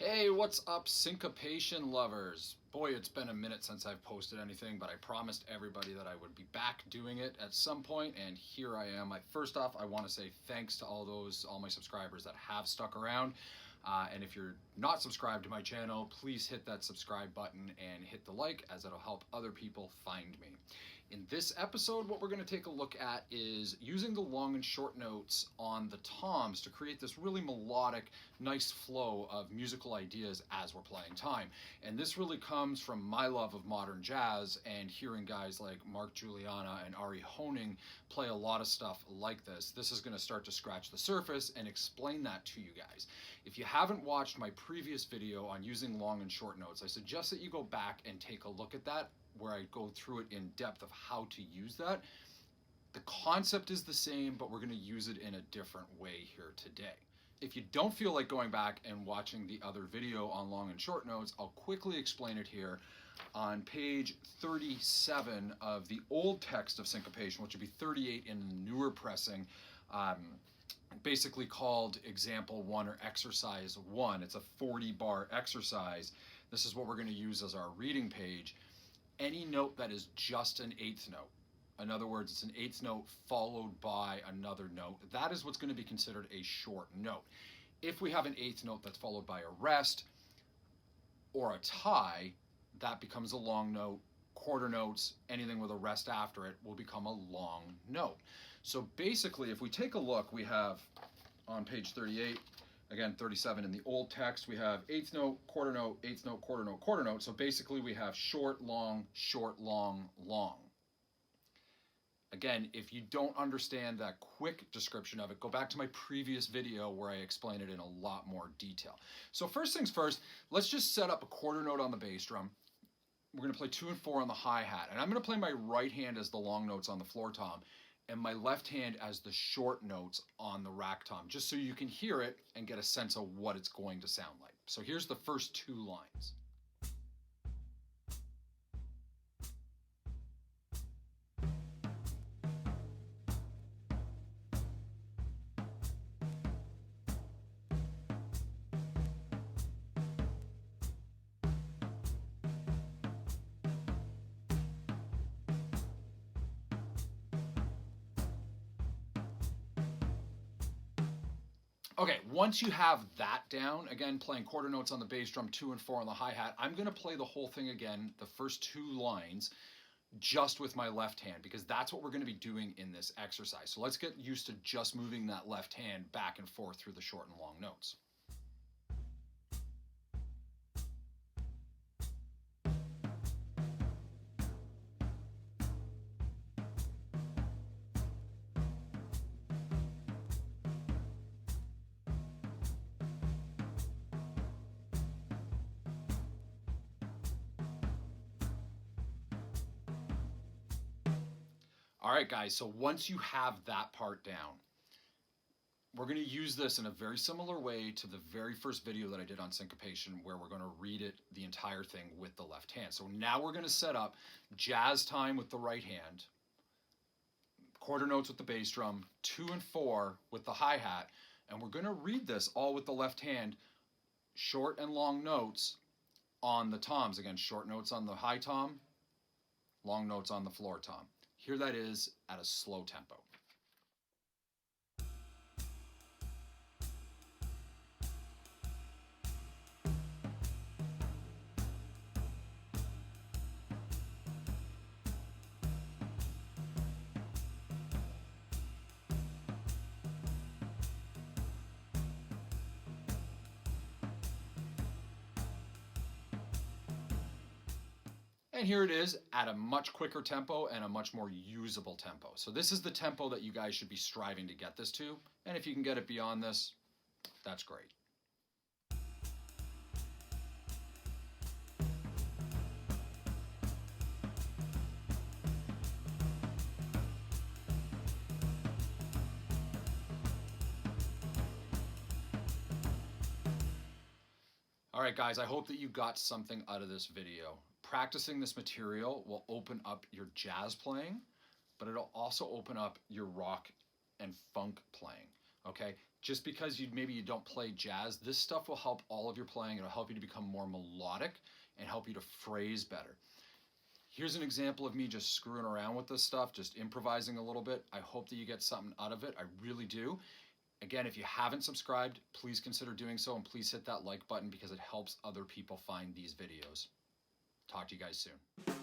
Hey, what's up, syncopation lovers? Boy, it's been a minute since I've posted anything, but I promised everybody that I would be back doing it at some point, and here I am. First off, I want to say thanks to all my subscribers that have stuck around. And if you're not subscribed to my channel, please hit that subscribe button and hit the like, as it'll help other people find me. In this episode, what we're going to take a look at is using the long and short notes on the toms to create this really melodic, nice flow of musical ideas as we're playing time. And this really comes from my love of modern jazz and hearing guys like Mark Juliana and Ari Honing play a lot of stuff like this. This is going to start to scratch the surface and explain that to you guys. If you haven't watched my previous video on using long and short notes, I suggest that you go back and take a look at that, where I go through it in depth of how to use that. The concept is the same, but we're going to use it in a different way here today. If you don't feel like going back and watching the other video on long and short notes, I'll quickly explain it here. On page 37 of the old text of syncopation, which would be 38 in the newer pressing, basically called example 1 or exercise 1. It's a 40-bar exercise. This is what we're going to use as our reading page. Any note that is just an eighth note, in other words, it's an eighth note followed by another note, that is what's going to be considered a short note. If we have an eighth note that's followed by a rest or a tie, that becomes a long note. Quarter notes, anything with a rest after it, will become a long note. So basically, if we take a look, we have on page 38, again, 37 in the old text, we have eighth note, quarter note, eighth note, quarter note, quarter note. So basically we have short, long, long. Again, if you don't understand that quick description of it, go back to my previous video where I explain it in a lot more detail. So first things first, let's just set up a quarter note on the bass drum. We're going to play 2 and 4 on the hi-hat, and I'm going to play my right hand as the long notes on the floor tom and my left hand as the short notes on the rack tom, just so you can hear it and get a sense of what it's going to sound like. So here's the first 2 lines. Okay, once you have that down, again, playing quarter notes on the bass drum, 2 and 4 on the hi-hat, I'm going to play the whole thing again, the first 2 lines, just with my left hand, because that's what we're going to be doing in this exercise. So let's get used to just moving that left hand back and forth through the short and long notes. All right, guys, so once you have that part down, we're going to use this in a very similar way to the very first video that I did on syncopation, where we're going to read it, the entire thing, with the left hand. So now we're going to set up jazz time with the right hand, quarter notes with the bass drum, 2 and 4 with the hi-hat, and we're going to read this all with the left hand, short and long notes on the toms. Again, short notes on the high tom, long notes on the floor tom. Here that is at a slow tempo. And here it is at a much quicker tempo and a much more usable tempo. So this is the tempo that you guys should be striving to get this to. And if you can get it beyond this, that's great. All right, guys, I hope that you got something out of this video. Practicing this material will open up your jazz playing, but it'll also open up your rock and funk playing, okay? Just because maybe you don't play jazz, this stuff will help all of your playing. It'll help you to become more melodic and help you to phrase better. Here's an example of me just screwing around with this stuff, just improvising a little bit. I hope that you get something out of it. I really do. Again, if you haven't subscribed, please consider doing so, and please hit that like button because it helps other people find these videos. Talk to you guys soon.